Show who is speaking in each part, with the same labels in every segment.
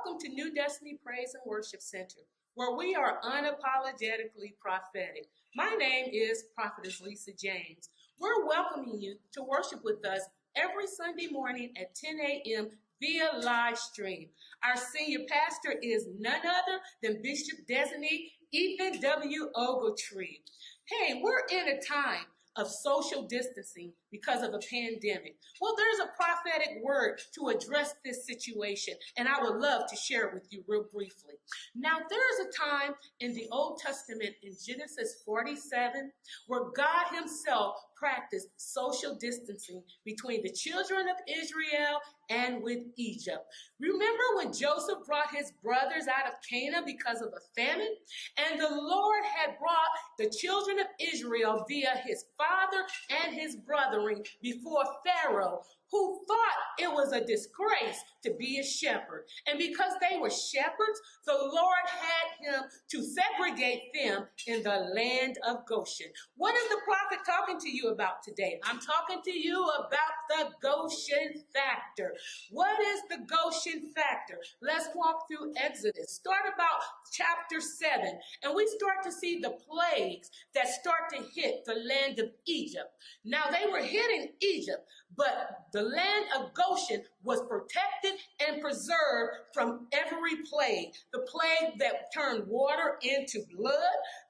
Speaker 1: Welcome to New Destiny Praise and Worship Center, where we are unapologetically prophetic. My name is Prophetess Lisa James. We're welcoming you to worship with us every Sunday morning at 10 a.m. via live stream. Our senior pastor is none other than Bishop Designee Ethan W. Ogletree. Hey, we're in a time of social distancing because of a pandemic. Well, there's a prophetic word to address this situation, and I would love to share it with you real briefly. Now, there's a time in the Old Testament in Genesis 47 where God himself practiced social distancing between the children of Israel and with Egypt. Remember when Joseph brought his brothers out of Canaan because of a famine? And the Lord had brought the children of Israel via his father and his brethren before Pharaoh, who thought it was a disgrace to be a shepherd. And because they were shepherds, the Lord had him to segregate them in the land of Goshen. What is the prophet talking to you about today? I'm talking to you about the Goshen factor. What is the Goshen factor? Let's walk through Exodus. Start about chapter 7, and we start to see the plagues that start to hit the land of Egypt. Now, they were hitting Egypt, but the land of Goshen was protected and preserved from every plague. The plague that turned water into blood,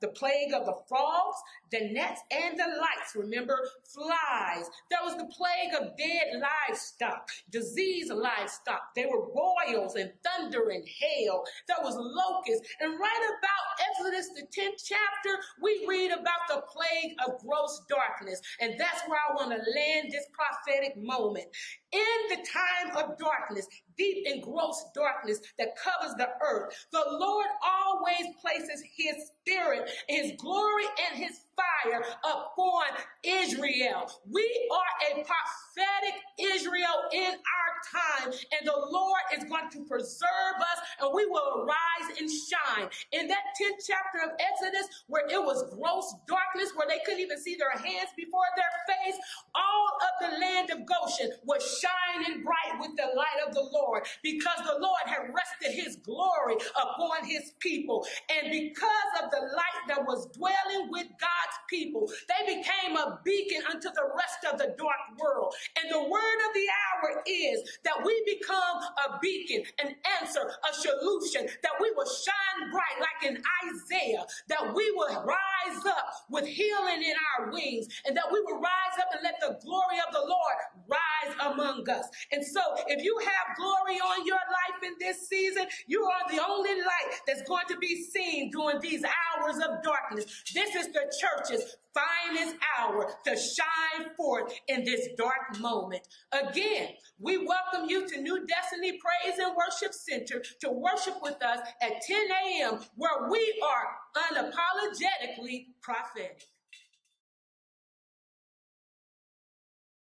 Speaker 1: the plague of the frogs, the gnats, and the lice. Remember, flies. There was the plague of dead livestock, diseased livestock. There were boils and thunder and hail. There was locusts. And right about Exodus, the 10th chapter, we read about the plague of gross darkness. And that's where I want to land this prophetic moment. In the time of darkness, deep and gross darkness that covers the earth, the Lord always places his spirit, his glory, and his fire upon Israel. We are a prophetic Israel in our time, and the Lord is going to preserve us, and we will arise and shine. In that 10th chapter of Exodus, where it was gross darkness, where they couldn't even see their hands before their face, all of the land of Goshen was shining bright with the light of the Lord, because the Lord had rested his glory upon his people. And because of the light that was dwelling with God's people, they became a beacon unto the rest of the dark world. And the word of the hour is that we become a beacon, an answer, a solution, that we will shine bright like in Isaiah, that we will rise up with healing in our wings, and that we will rise up and let the glory of the Lord rise among us. And so if you have glory on your life in this season, you are the only light that's going to be seen during these hours of darkness. This is the church's finest hour to shine forth in this dark moment. Again, we welcome you to New Destiny Praise and Worship Center to worship with us at 10 a.m. where we are unapologetically prophetic.